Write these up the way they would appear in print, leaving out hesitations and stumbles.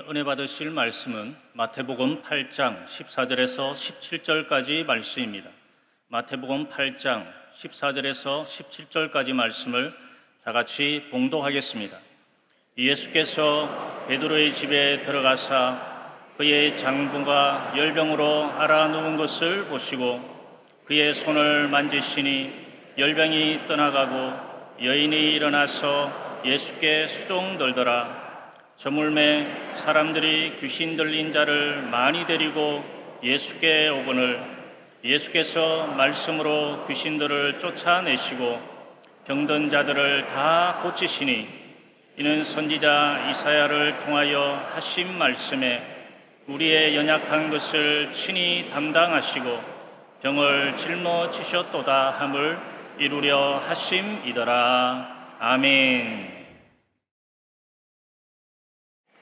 오늘 은혜 받으실 말씀은 마태복음 8장 14절에서 17절까지 말씀입니다. 마태복음 8장 14절에서 17절까지 말씀을 다 같이 봉독하겠습니다. 예수께서 베드로의 집에 들어가사 그의 장부가 열병으로 앓아 누운 것을 보시고 그의 손을 만지시니 열병이 떠나가고 여인이 일어나서 예수께 수종들더라. 저물매 사람들이 귀신 들린 자를 많이 데리고 예수께 오거늘 예수께서 말씀으로 귀신들을 쫓아내시고 병든 자들을 다 고치시니 이는 선지자 이사야를 통하여 하신 말씀에 우리의 연약한 것을 친히 담당하시고 병을 짊어지셨도다 함을 이루려 하심이더라. 아멘.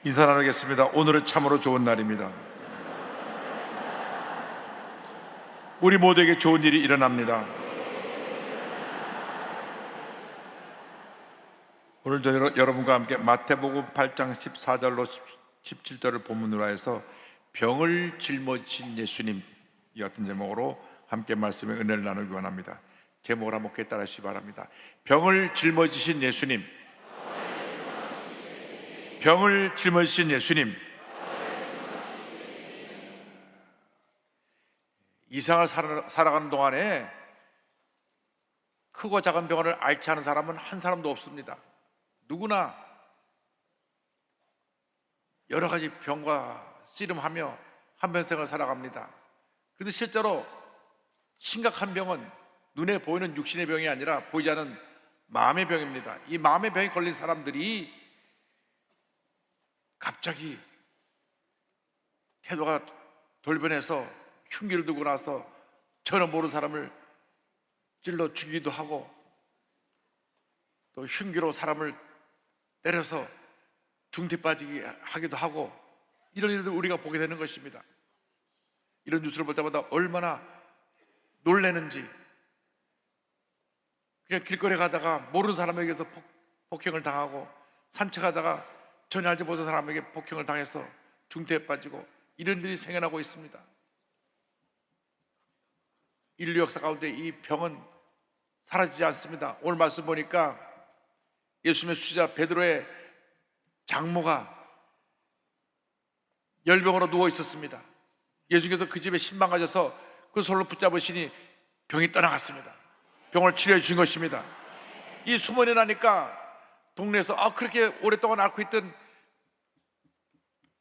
인사 나누겠습니다. 오늘은 참으로 좋은 날입니다. 우리 모두에게 좋은 일이 일어납니다. 오늘 저녁 여러분과 함께 마태복음 8장 14절로 17절을 본문으로 해서 병을 짊어지신 예수님, 이 같은 제목으로 함께 말씀의 은혜를 나누기 원합니다. 제목을 한번 따라 하시기 바랍니다. 병을 짊어지신 예수님, 병을 짊어지신 예수님. 이 세상을 살아가는 동안에 크고 작은 병을 앓지 않은 사람은 한 사람도 없습니다. 누구나 여러 가지 병과 씨름하며 한평생을 살아갑니다. 그런데 실제로 심각한 병은 눈에 보이는 육신의 병이 아니라 보이지 않는 마음의 병입니다. 이 마음의 병에 걸린 사람들이 갑자기 태도가 돌변해서 흉기를 들고 나서 전혀 모르는 사람을 찔러 죽이기도 하고 또 흉기로 사람을 때려서 중태 빠지게 하기도 하고 이런 일들 우리가 보게 되는 것입니다. 이런 뉴스를 볼 때마다 얼마나 놀라는지. 그냥 길거리 가다가 모르는 사람에게서 폭행을 당하고 산책하다가 전혀 알지 못한 사람에게 폭행을 당해서 중태에 빠지고 이런 일이 생겨나고 있습니다. 인류 역사 가운데 이 병은 사라지지 않습니다. 오늘 말씀 보니까 예수님의 수제자 베드로의 장모가 열병으로 누워 있었습니다. 예수님께서 그 집에 신방 가셔서 그 손을 붙잡으시니 병이 떠나갔습니다. 병을 치료해 주신 것입니다. 이 소문이 나니까 동네에서 그렇게 오랫동안 앓고 있던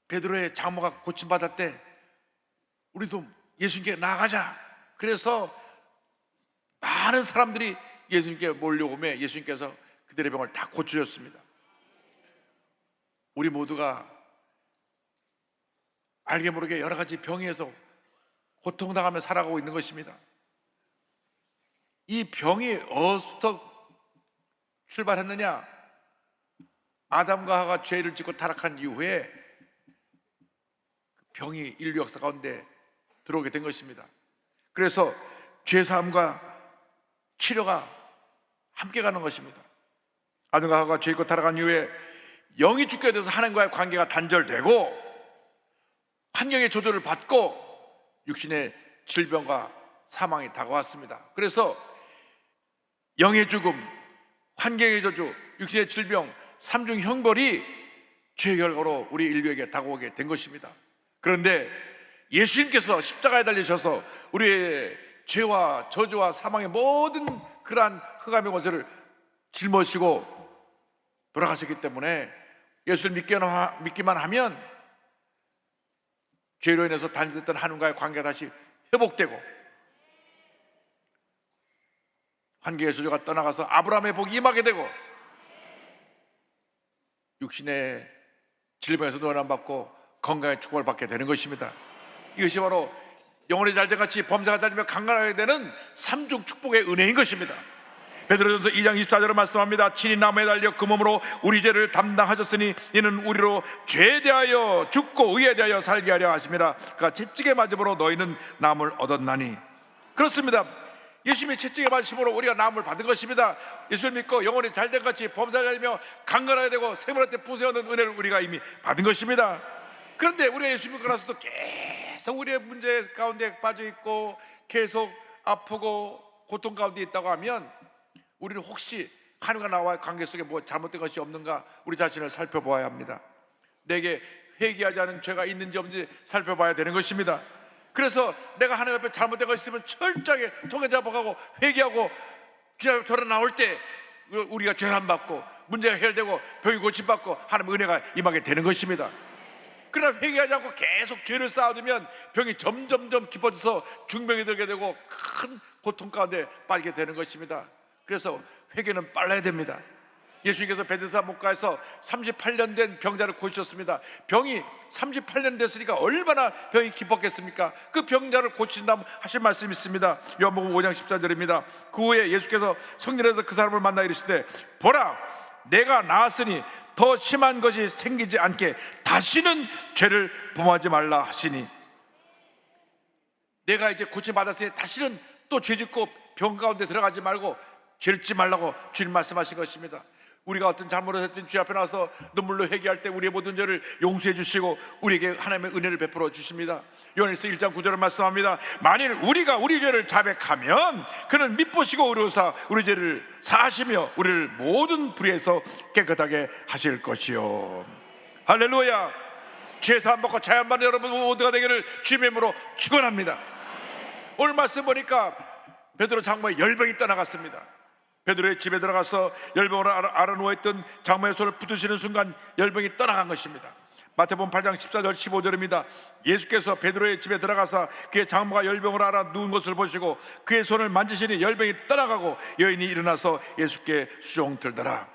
베드로의 장모가 고침받았대. 우리도 예수님께 나아가자. 그래서 많은 사람들이 예수님께 몰려오며 예수님께서 그들의 병을 다 고쳐줬습니다. 우리 모두가 알게 모르게 여러 가지 병에서 고통당하며 살아가고 있는 것입니다. 이 병이 어디서부터 출발했느냐? 아담과 하와가 죄를 짓고 타락한 이후에 병이 인류 역사 가운데 들어오게 된 것입니다. 그래서 죄사함과 치료가 함께 가는 것입니다. 아담과 하와가 죄 짓고 타락한 이후에 영이 죽게 돼서 하나님과의 관계가 단절되고 환경의 조절을 받고 육신의 질병과 사망이 다가왔습니다. 그래서 영의 죽음, 환경의 저주, 육신의 질병, 삼중 형벌이 죄의 결과로 우리 인류에게 다가오게 된 것입니다. 그런데 예수님께서 십자가에 달리셔서 우리의 죄와 저주와 사망의 모든 그러한 흑암의 권세를 짊어지고 돌아가셨기 때문에 예수를 믿기만 하면 죄로 인해서 단절됐던 하나님과의 관계가 다시 회복되고 환경의 저주가 떠나가서 아브라함의 복이 임하게 되고 육신의 질병에서 노연함받고 건강의 축복을 받게 되는 것입니다. 이것이 바로 영혼의 잘됨같이 범사가 잘되며 강건하게 되는 삼중 축복의 은혜인 것입니다. 베드로전서 2장 24절을 말씀합니다. 친히 나무에 달려 그 몸으로 우리 죄를 담당하셨으니 이는 우리로 죄에 대하여 죽고 의에 대하여 살게 하려 하심이라. 그가 채찍에 맞음으로 너희는 나음을 얻었나니. 그렇습니다. 예수님의 채찍에 맞으심으로 우리가 나음을 받은 것입니다. 예수를 믿고 영혼이 잘된같이 범사가 잘되며 강건하게 되고 생명할 때 풍성하는 은혜를 우리가 이미 받은 것입니다. 그런데 우리가 예수 믿고 나서도 계속 우리의 문제 가운데 빠져 있고 계속 아프고 고통 가운데 있다고 하면 우리는 혹시 하나님과 나와의 관계 속에 뭐 잘못된 것이 없는가 우리 자신을 살펴보아야 합니다. 내게 회개하지 않은 죄가 있는지 없는지 살펴봐야 되는 것입니다. 그래서 내가 하나님 앞에 잘못된 것이 있으면 철저하게 통해 잡아가고 회개하고 그냥 돌아 나올 때 우리가 죄안 받고 문제가 해결되고 병이 고침받고 하나님의 은혜가 임하게 되는 것입니다. 그러나 회개하지 않고 계속 죄를 쌓아두면 병이 점점점 깊어져서 중병이 들게 되고 큰 고통 가운데 빠지게 되는 것입니다. 그래서 회개는 빨라야 됩니다. 예수님께서 베데스다 목가에서 38년 된 병자를 고치셨습니다. 병이 38년 됐으니까 얼마나 병이 깊었겠습니까? 그 병자를 고친 다음 하실 말씀이 있습니다. 요한복음 5장 14절입니다. 그 후에 예수께서 성전에서 그 사람을 만나 이르시되 보라 내가 나았으니 더 심한 것이 생기지 않게 다시는 죄를 범하지 말라 하시니, 내가 이제 고침받았으니 다시는 또 죄짓고 병 가운데 들어가지 말고 죄를 짓지 말라고 주님 말씀하신 것입니다. 우리가 어떤 잘못을 했든 주 앞에 나와서 눈물로 회개할 때 우리의 모든 죄를 용서해 주시고 우리에게 하나님의 은혜를 베풀어 주십니다. 요한일서 1장 9절을 말씀합니다. 만일 우리가 우리 죄를 자백하면 그는 미쁘시고 의로우사 우리 죄를 사하시며 우리를 모든 불의에서 깨끗하게 하실 것이요. 할렐루야. 죄 사함 받고 자연 받는 여러분 모두가 되기를 주님의 이름으로 축원합니다. 오늘 말씀 보니까 베드로 장모의 열병이 떠나갔습니다. 베드로의 집에 들어가서 열병으로 앓아 누워있던 장모의 손을 붙드시는 순간 열병이 떠나간 것입니다. 마태복음 8장 14절 15절입니다. 예수께서 베드로의 집에 들어가서 그의 장모가 열병으로 앓아 누운 것을 보시고 그의 손을 만지시니 열병이 떠나가고 여인이 일어나서 예수께 수종들더라.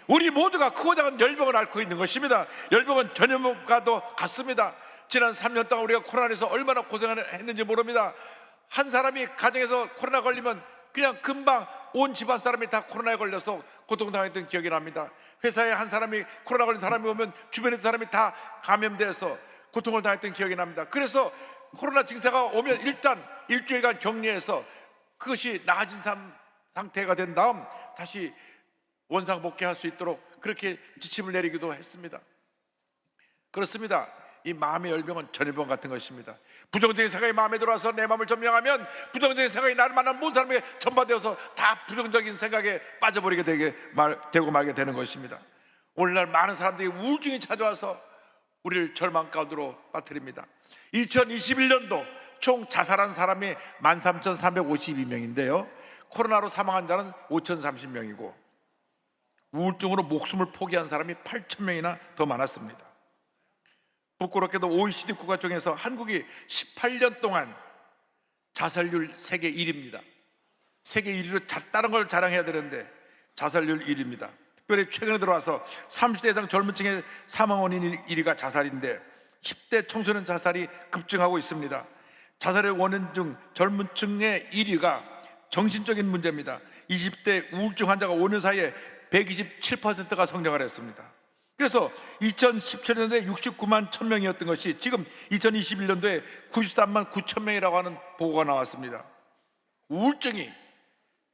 우리 모두가 크고 작은 열병을 앓고 있는 것입니다. 열병은 전염과도 같습니다. 지난 3년 동안 우리가 코로나에서 얼마나 고생을 했는지 모릅니다. 한 사람이 가정에서 코로나 걸리면 그냥 금방 온 집안 사람이 다 코로나에 걸려서 고통당했던 기억이 납니다. 회사에 한 사람이 코로나 걸린 사람이 오면 주변에 사람이 다 감염돼서 고통을 당했던 기억이 납니다. 그래서 코로나 증세가 오면 일단 일주일간 격리해서 그것이 나아진 상태가 된 다음 다시 원상 복귀할 수 있도록 그렇게 지침을 내리기도 했습니다. 그렇습니다. 이 마음의 열병은 전염병 같은 것입니다. 부정적인 생각이 마음에 들어와서 내 마음을 점령하면 부정적인 생각이 나를 만난 모든 사람에게 전파되어서 다 부정적인 생각에 빠져버리게 되고 말게 되는 것입니다. 오늘날 많은 사람들이 우울증이 찾아와서 우리를 절망 가운데로 빠뜨립니다. 2021년도 총 자살한 사람이 13,352명인데요 코로나로 사망한 자는 5,030명이고 우울증으로 목숨을 포기한 사람이 8,000명이나 더 많았습니다. 부끄럽게도 OECD 국가 중에서 한국이 18년 동안 자살률 세계 1위입니다. 세계 1위로 다른 걸 자랑해야 되는데 자살률 1위입니다. 특별히 최근에 들어와서 30대 이상 젊은 층의 사망 원인 1위가 자살인데 10대 청소년 자살이 급증하고 있습니다. 자살의 원인 중 젊은 층의 1위가 정신적인 문제입니다. 20대 우울증 환자가 5년 사이에 127%가 성장을 했습니다. 그래서 2017년도에 69만 1000명이었던 것이 지금 2021년도에 93만 9,000명이라고 하는 보고가 나왔습니다. 우울증이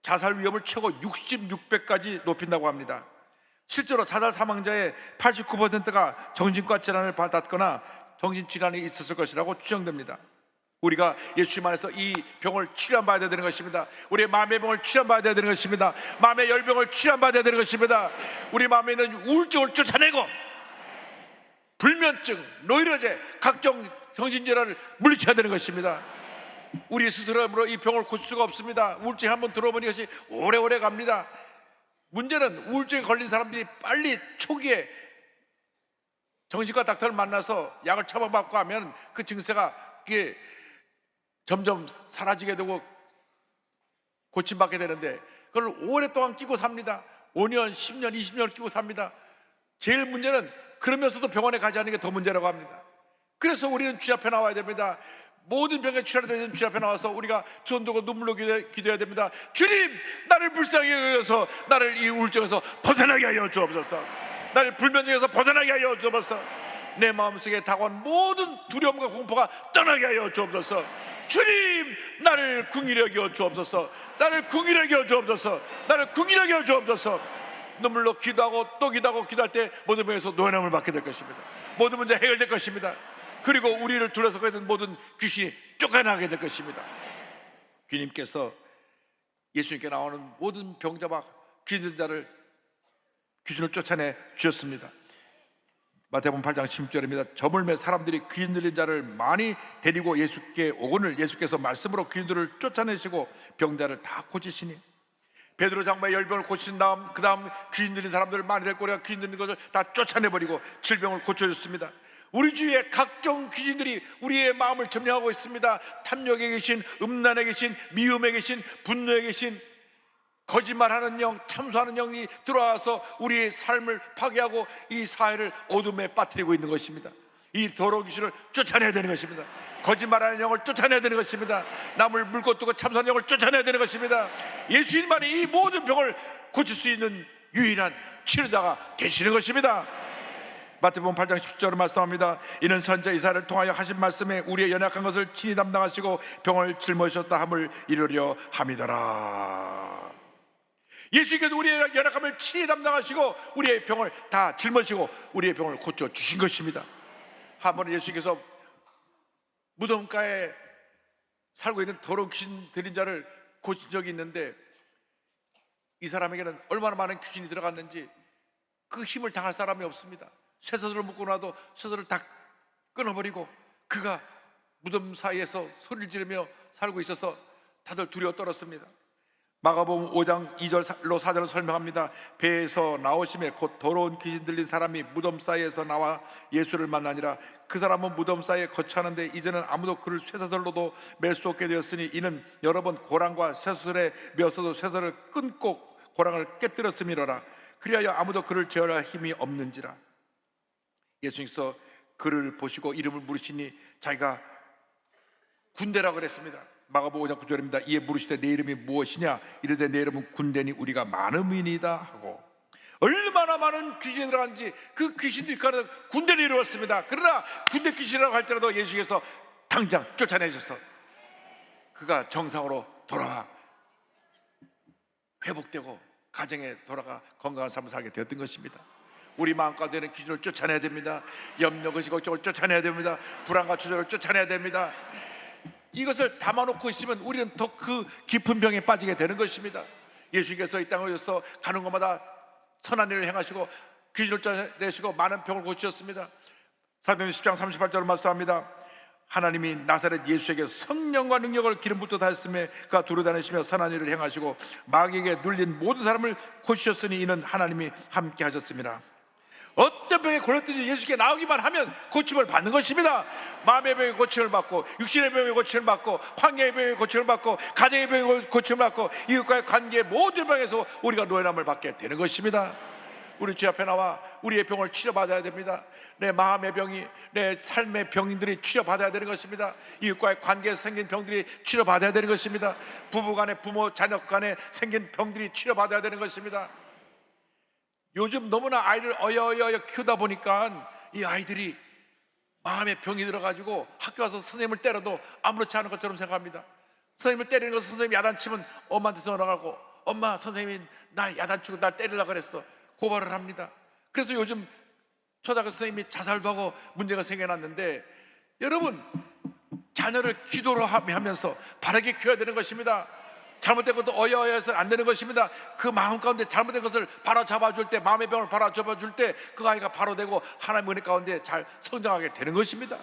자살 위험을 최고 66배까지 높인다고 합니다. 실제로 자살 사망자의 89%가 정신과 질환을 받았거나 정신질환이 있었을 것이라고 추정됩니다. 우리가 예수님 안에서 이 병을 치료받아야 되는 것입니다. 우리의 마음의 병을 치료받아야 되는 것입니다. 마음의 열병을 치료받아야 되는 것입니다. 우리 마음에 있는 우울증을 쫓아내고 불면증, 노이로제, 각종 정신질환을 물리쳐야 되는 것입니다. 우리 스스로 이 병을 고칠 수가 없습니다. 우울증 한번 들어보니 것이 오래오래 갑니다. 문제는 우울증에 걸린 사람들이 빨리 초기에 정신과 닥터를 만나서 약을 처방받고 하면 그 증세가 그게 점점 사라지게 되고 고침받게 되는데 그걸 오랫동안 끼고 삽니다. 5년, 10년, 20년을 끼고 삽니다. 제일 문제는 그러면서도 병원에 가지 않는 게 더 문제라고 합니다. 그래서 우리는 주 앞에 나와야 됩니다. 모든 병에 치료되는 주 앞에 나와서 우리가 두 손 들고 눈물로 기도해야 됩니다. 주님, 나를 불쌍히 여겨서 나를 이 우울증에서 벗어나게 하여 주옵소서. 나를 불면증에서 벗어나게 하여 주옵소서. 내 마음속에 다가온 모든 두려움과 공포가 떠나게 하여 주옵소서. 주님, 나를 긍휼히 여겨 주옵소서. 나를 긍휼히 여겨 주옵소서. 나를 긍휼히 여겨 주옵소서. 눈물로 기도하고 또 기도하고 기도할 때 모든 병에서 노연함을 받게 될 것입니다. 모든 문제 해결될 것입니다. 그리고 우리를 둘러싸고 있는 모든 귀신이 쫓겨나게 될 것입니다. 주님께서 예수님께 나오는 모든 병자와 귀신 자를 귀신을 쫓아내 주셨습니다. 마태복음 8장 16절입니다. 저물매 사람들이 귀신 들린 자를 많이 데리고 예수께 오거늘 예수께서 말씀으로 귀신들을 쫓아내시고 병자를 다 고치시니, 베드로 장마의 열병을 고친 다음 그 다음 귀신 들린 사람들을 많이 데리고 우리가 귀신 들린 것을 다 쫓아내버리고 질병을 고쳐줬습니다. 우리 주위에 각종 귀신들이 우리의 마음을 점령하고 있습니다. 탐욕에 계신, 음란에 계신, 미움에 계신, 분노에 계신, 거짓말하는 영, 참소하는 영이 들어와서 우리의 삶을 파괴하고 이 사회를 어둠에 빠뜨리고 있는 것입니다. 이 더러운 귀신을 쫓아내야 되는 것입니다. 거짓말하는 영을 쫓아내야 되는 것입니다. 남을 물고 뜨고 참소하는 영을 쫓아내야 되는 것입니다. 예수님만이 이 모든 병을 고칠 수 있는 유일한 치료자가 되시는 것입니다. 마태복음 8장 10절을 말씀합니다. 이는 선자 이사야를 통하여 하신 말씀에 우리의 연약한 것을 친히 담당하시고 병을 짊어지셨다 함을 이루려 함이더라. 예수님께서 우리의 연약함을 친히 담당하시고 우리의 병을 다 짊어지고 우리의 병을 고쳐주신 것입니다. 한 번은 예수님께서 무덤가에 살고 있는 더러운 귀신 들린 자를 고친 적이 있는데, 이 사람에게는 얼마나 많은 귀신이 들어갔는지 그 힘을 당할 사람이 없습니다. 쇠사슬을 묶고 나도 쇠사슬을 다 끊어버리고 그가 무덤 사이에서 소리를 지르며 살고 있어서 다들 두려워 떨었습니다. 마가복음 5장 2절로 4절을 설명합니다. 배에서 나오심에 곧 더러운 귀신 들린 사람이 무덤 사이에서 나와 예수를 만나니라. 그 사람은 무덤 사이에 거처하는데 이제는 아무도 그를 쇠사슬로도 맬 수 없게 되었으니 이는 여러 번 고랑과 쇠사슬에 메어서도 쇠사슬을 끊고 고랑을 깨뜨렸음이로라. 그리하여 아무도 그를 제어할 힘이 없는지라. 예수님께서 그를 보시고 이름을 물으시니 자기가 군대라고 그랬습니다. 마가복음 5장 9절입니다. 이에 물으시되 내 이름이 무엇이냐? 이르되 내 이름은 군대니 우리가 많음이니이다 하고, 얼마나 많은 귀신이 들어간지 그 귀신들이 가는 군대를 이루었습니다. 그러나 군대 귀신이라고 할때라도 예수께서 당장 쫓아내셔서 그가 정상으로 돌아와 회복되고 가정에 돌아가 건강한 삶을 살게 되었던 것입니다. 우리 마음 가운데는 귀신을 쫓아내야 됩니다. 염려, 거시, 걱정을 쫓아내야 됩니다. 불안과 주저를 쫓아내야 됩니다. 이것을 담아놓고 있으면 우리는 더 그 깊은 병에 빠지게 되는 것입니다. 예수님께서 이 땅에 오셔서 가는 곳마다 선한 일을 행하시고 귀신을 쫓아내시고 많은 병을 고치셨습니다. 사도행전 10장 38절을 말씀합니다. 하나님이 나사렛 예수에게 성령과 능력을 기름 붓듯 하셨음에 그가 두루다니시며 선한 일을 행하시고 마귀에게 눌린 모든 사람을 고치셨으니 이는 하나님이 함께 하셨습니다. 어떤 병에 걸렸든지 예수께 나오기만 하면 고침을 받는 것입니다. 마음의 병에 고침을 받고, 육신의 병에 고침을 받고, 환경의 병에 고침을 받고, 가정의 병에 고침을 받고, 이웃과의 관계의 모든 병에서 우리가 노예함을 받게 되는 것입니다. 우리 주 앞에 나와 우리의 병을 치료받아야 됩니다. 내 마음의 병이, 내 삶의 병인들이 치료받아야 되는 것입니다. 이웃과의 관계에서 생긴 병들이 치료받아야 되는 것입니다. 부부간에, 부모 자녀 간에 생긴 병들이 치료받아야 되는 것입니다. 요즘 너무나 아이를 어여어여 키우다 보니까 이 아이들이 마음에 병이 들어가지고 학교 와서 선생님을 때려도 아무렇지 않은 것처럼 생각합니다. 선생님을 때리는 것을 선생님이 야단치면 엄마한테 전화가고, 엄마, 선생님이 나 야단치고 날 때리려고 그랬어, 고발을 합니다. 그래서 요즘 초등학교 선생님이 자살도 하고 문제가 생겨났는데, 여러분, 자녀를 기도로 하면서 바르게 키워야 되는 것입니다. 잘못된 것도 어여어여해서는 안 되는 것입니다. 그 마음 가운데 잘못된 것을 바로 잡아줄 때, 마음의 병을 바로 잡아줄 때 그 아이가 바로 되고 하나님의 은혜 가운데 잘 성장하게 되는 것입니다.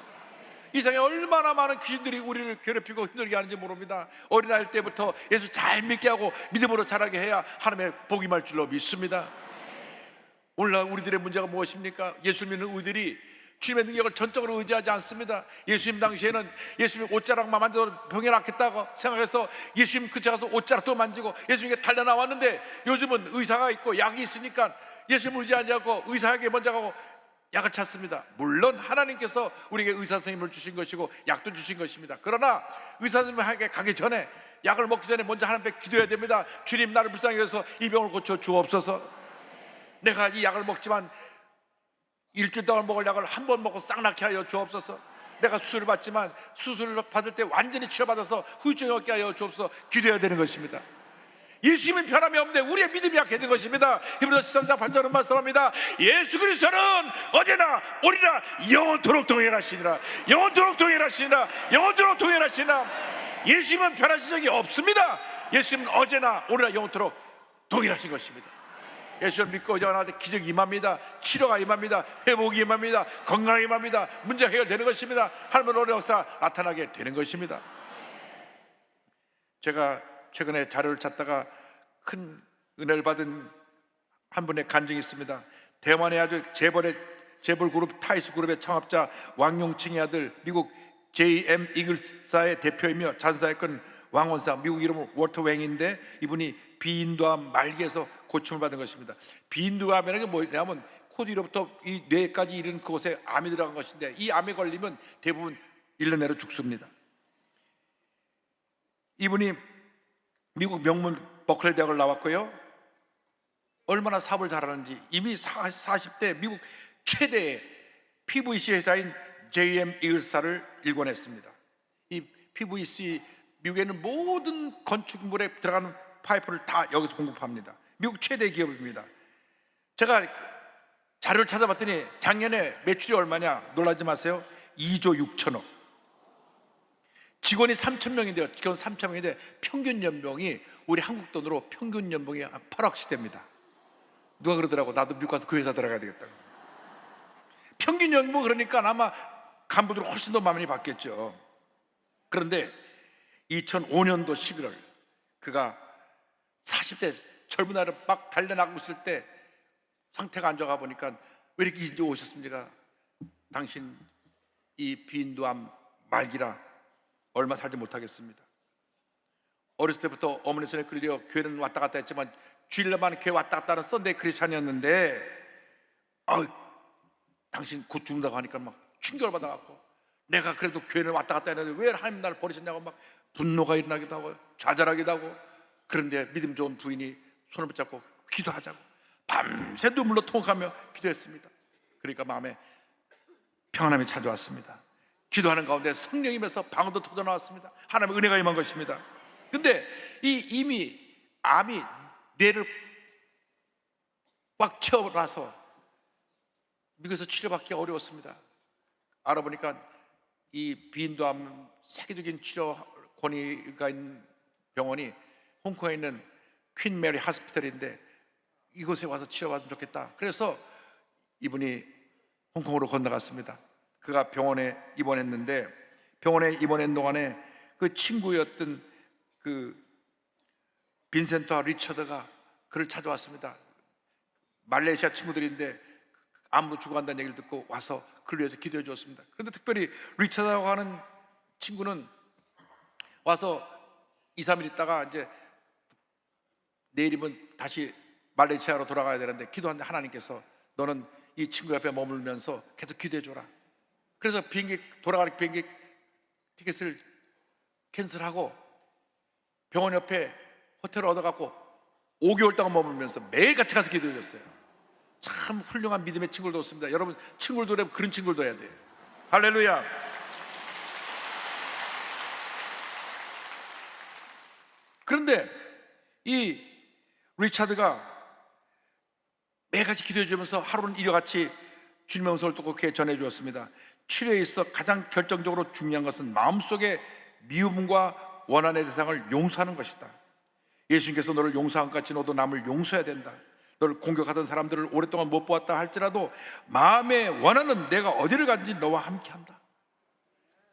이 세상에 얼마나 많은 귀신들이 우리를 괴롭히고 힘들게 하는지 모릅니다. 어린아이 때부터 예수 잘 믿게 하고 믿음으로 자라게 해야 하나님의 복이 임할 줄로 믿습니다. 오늘날 우리들의 문제가 무엇입니까? 예수를 믿는 우리들이 주님의 능력을 전적으로 의지하지 않습니다. 예수님 당시에는 예수님 옷자락만 만져도 병이 낫겠다고 생각해서 예수님 근처 가서 옷자락도 만지고 예수님께 달려나왔는데, 요즘은 의사가 있고 약이 있으니까 예수님을 의지하지 않고 의사에게 먼저 가고 약을 찾습니다. 물론 하나님께서 우리에게 의사 선생님을 주신 것이고 약도 주신 것입니다. 그러나 의사 선생님에게 가기 전에, 약을 먹기 전에 먼저 하나님께 기도해야 됩니다. 주님, 나를 불쌍히 여기서 이 병을 고쳐 주옵소서. 내가 이 약을 먹지만 일주일 동안 먹을 약을 한 번 먹고 싹 낫게 하여 주옵소서. 내가 수술을 받지만 수술을 받을 때 완전히 치료받아서 후유증이 없게 하여 주옵소서. 기도해야 되는 것입니다. 예수님은 변함이 없는데 우리의 믿음이 약해진 것입니다. 히브리서 13장 8절은 말씀합니다. 예수 그리스도는 어제나 오리라 영원토록 동일하시니라. 영원토록 동일하시니라. 영원토록 동일하시니라. 예수님은 변하신 적이 없습니다. 예수님은 어제나 오리라 영원토록 동일하신 것입니다. 예수를 믿고 의지하는 할 때 기적이 임합니다. 치료가 임합니다. 회복이 임합니다. 건강이 임합니다. 문제 해결되는 것입니다. 하나님의 놀라운 역사 나타나게 되는 것입니다. 제가 최근에 자료를 찾다가 큰 은혜를 받은 한 분의 간증이 있습니다. 대만의 아주 재벌 그룹 타이스 그룹의 창업자 왕용칭의 아들, 미국 JM 이글사의 대표이며 잔사했건 왕원사, 미국 이름은 워터 웽인데 이분이 비인두암 말기에서 고침을 받은 것입니다. 비인두암이라는 게 뭐냐면 코디로부터 이 뇌까지 이르는 그곳에 암이 들어간 것인데, 이 암에 걸리면 대부분 1년 내로 죽습니다. 이분이 미국 명문 버클리 대학을 나왔고요. 얼마나 사업을 잘하는지 이미 40대 미국 최대의 PVC 회사인 JM 이글사를 일궈냈습니다. 이 PVC, 미국에는 모든 건축물에 들어가는 파이프를 다 여기서 공급합니다. 미국 최대 기업입니다. 제가 자료를 찾아봤더니 작년에 매출이 얼마냐 놀라지 마세요. 2조 6천억. 직원이 3,000명인데요. 직원 3,000명인데 평균 연봉이 우리 한국 돈으로 평균 연봉이 8억씩 됩니다. 누가 그러더라고. 나도 미국 가서 그 회사 들어가야 되겠다고. 평균 연봉 그러니까 아마 간부들은 훨씬 더 많이 받겠죠. 그런데 2005년도 11월 그가 40대 젊은 날을 막 달려나가고 있을 때 상태가 안 좋아 보니까 왜 이렇게 이제 오셨습니까? 당신 이 비인두암 말기라 얼마 살지 못하겠습니다. 어렸을 때부터 어머니 손에 끌려 교회는 왔다 갔다 했지만 주일날만 교회 왔다 갔다 하는 썬데이 크리스찬이었는데 당신 곧 죽는다고 하니까 막 충격을 받아갖고 내가 그래도 교회는 왔다 갔다 했는데 왜 하나님 나를 버리셨냐고 막 분노가 일어나기도 하고 좌절하기도 하고, 그런데 믿음 좋은 부인이 손을 붙잡고 기도하자고 밤새 눈물로 통곡하며 기도했습니다. 그러니까 마음에 평안함이 찾아왔습니다. 기도하는 가운데 성령이면서 방언도 터져 나왔습니다. 하나님의 은혜가 임한 것입니다. 근데 이미 암이 뇌를 꽉 채워놔서 미국에서 치료받기 어려웠습니다. 알아보니까 이 비인두암 세계적인 치료 권위가 있는 병원이 홍콩에 있는 퀸 메리 하스피털인데 이곳에 와서 치료받으면 좋겠다. 그래서 이분이 홍콩으로 건너갔습니다. 그가 병원에 입원했는데, 병원에 입원한 동안에 그 친구였던 그 빈센트와 리처드가 그를 찾아왔습니다. 말레이시아 친구들인데 암으로 죽어간다는 얘기를 듣고 와서 그를 위해서 기도해 주었습니다. 그런데 특별히 리처드라고 하는 친구는 와서 2, 3일 있다가 이제 내일이면 다시 말레이시아로 돌아가야 되는데 기도하는데 하나님께서 너는 이 친구 옆에 머물면서 계속 기도해 줘라. 그래서 돌아가는 비행기 티켓을 캔슬하고 병원 옆에 호텔을 얻어갖고 5개월 동안 머물면서 매일같이 가서 기도해 줬어요. 참 훌륭한 믿음의 친구들도 없습니다. 여러분 친구들도 되면 그런 친구들도 해야 돼요. 할렐루야. 그런데 이 리차드가 매일같이 기도해 주면서 하루는 이러같이 주님의 음성을 듣고 그에게 전해 주었습니다. 치료에 있어 가장 결정적으로 중요한 것은 마음속의 미움과 원한의 대상을 용서하는 것이다. 예수님께서 너를 용서한 것 같이 너도 남을 용서해야 된다. 너를 공격하던 사람들을 오랫동안 못 보았다 할지라도 마음의 원한은 내가 어디를 가든지 너와 함께한다.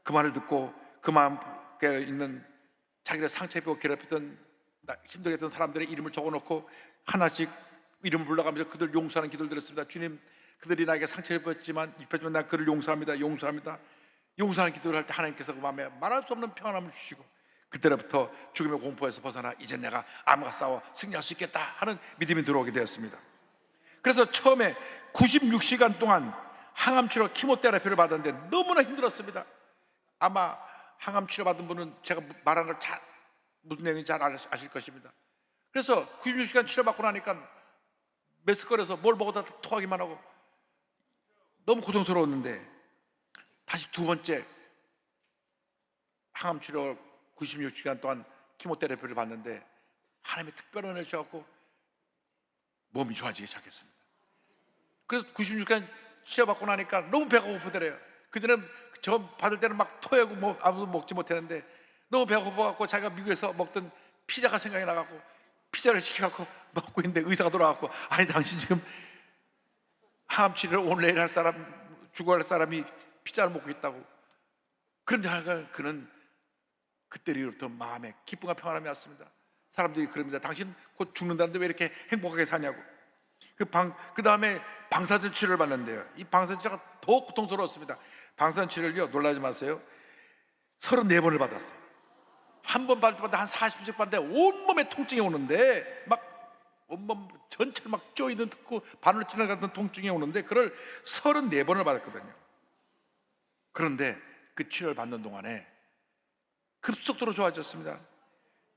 그 말을 듣고 그 마음에 있는 자기를 상처입고 괴롭히던 힘들게 했던 사람들의 이름을 적어놓고 하나씩 이름을 불러가면서 그들 용서하는 기도를 드렸습니다. 주님, 그들이 나에게 상처를 입혔지만 난 그를 용서합니다. 용서하는 기도를 할 때 하나님께서 그 마음에 말할 수 없는 평안함을 주시고 그때부터 죽음의 공포에서 벗어나 이제 내가 암과 싸워 승리할 수 있겠다 하는 믿음이 들어오게 되었습니다. 그래서 처음에 96시간 동안 항암 치료 키모테라피를 받았는데 너무나 힘들었습니다. 아마 항암 치료 받은 분은 제가 말하는 걸 잘 무슨 내용인지 잘 아실 것입니다. 그래서 96시간 치료받고 나니까 메스꺼려서 뭘 먹어도 토하기만 하고 너무 고통스러웠는데 다시 두 번째 항암 치료 96시간 동안 키모테라피를 받는데 하나님의 특별한 은혜를 주셔서 몸이 좋아지기 시작했습니다. 그래서 96년 치료받고 나니까 너무 배가 고프더래요. 그전에는 저 받을 때는 막 토하고 뭐 아무도 먹지 못했는데 너무 배가 고파갖고 자기가 미국에서 먹던 피자가 생각이 나갖고 피자를 시켜갖고 먹고 있는데 의사가 돌아왔고, 아니 당신 지금 항암 치료를 오늘 내일 할 사람, 죽어갈 사람이 피자를 먹고 있다고. 그런데 그는 그때 이후부터 마음에 기쁨과 평안함이 왔습니다. 사람들이 그럽니다. 당신 곧 죽는다는데 왜 이렇게 행복하게 사냐고. 그 다음에 방사선 치료를 받는데요, 이 방사선 치료가 더 고통스러웠습니다. 방사선 치료를요, 놀라지 마세요, 34번을 받았어요. 한 번 받을 때마다 한 40분씩 받는데 온몸에 통증이 오는데 막 온몸 전체를 막 쪼이든 듣고 바늘 지나가던 통증이 오는데 그걸 34번을 받았거든요. 그런데 그 치료를 받는 동안에 급속도로 좋아졌습니다.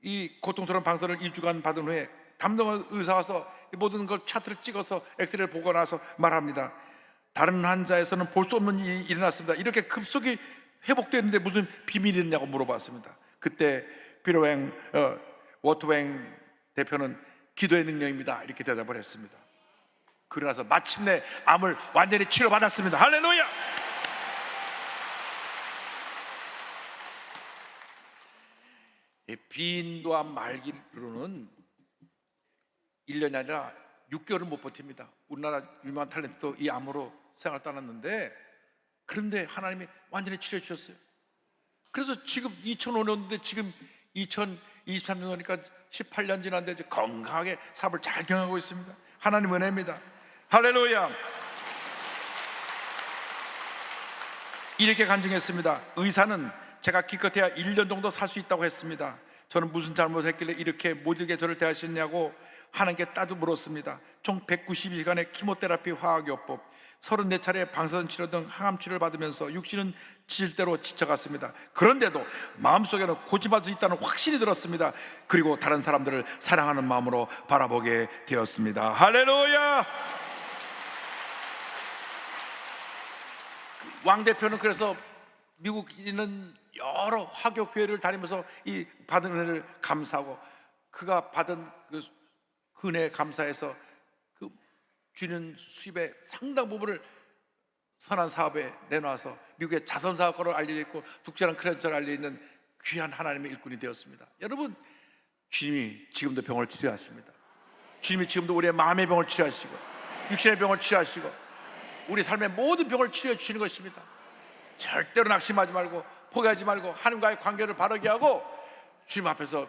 이 고통스러운 방사선을 2주간 받은 후에 담당 의사 와서 모든 걸 차트를 찍어서 엑스레이를 보고 나서 말합니다. 다른 환자에서는 볼 수 없는 일이 일어났습니다. 이렇게 급속히 회복되는데 무슨 비밀이 있냐고 물어봤습니다. 그때 피로행 워트웽 대표는 기도의 능력입니다, 이렇게 대답을 했습니다. 그러나서 마침내 암을 완전히 치료받았습니다. 할렐루야! 비인도암 말기로는 1년이 아니라 6개월을 못 버팁니다. 우리나라 유명한 탤런트도 이 암으로 생을 떠났는데, 그런데 하나님이 완전히 치료해 주셨어요. 그래서 지금 2005년인데 지금 2023년 오니까 18년 지났는데 이제 건강하게 사업을 잘 경영하고 있습니다. 하나님 은혜입니다. 할렐루야! 이렇게 간증했습니다. 의사는 제가 기껏해야 1년 정도 살 수 있다고 했습니다. 저는 무슨 잘못했길래 이렇게 모질게 저를 대하셨냐고 하나님께 따져 물었습니다. 총 192시간의 키모테라피 화학요법, 34차례 방사선 치료 등 항암 치료를 받으면서 육신은 지칠 대로 지쳐갔습니다. 그런데도 마음속에는 고집할 수 있다는 확신이 들었습니다. 그리고 다른 사람들을 사랑하는 마음으로 바라보게 되었습니다. 할렐루야! 왕 대표는 그래서 미국 있는 여러 화교 교회를 다니면서 이 받은 은혜를 감사하고, 그가 받은 그 은혜에 감사해서 그 주는 수입의 상당 부분을 선한 사업에 내놔서 미국의 자선 사업가로 알려져 있고 독재랑 크랜처로 알려 있는 귀한 하나님의 일꾼이 되었습니다. 여러분, 주님이 지금도 병을 치료하십니다. 주님이 지금도 우리의 마음의 병을 치료하시고 육신의 병을 치료하시고 우리 삶의 모든 병을 치료해 주시는 것입니다. 절대로 낙심하지 말고 포기하지 말고 하나님과의 관계를 바르게 하고 주님 앞에서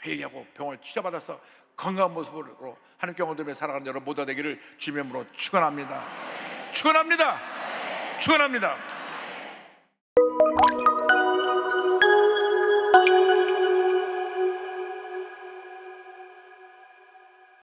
회개하고 병을 치료받아서 건강한 모습으로 하나님께 영광되며 살아가는 여러분 모두 되기를 주님의 이름으로 축원합니다. 축원합니다. 축원합니다.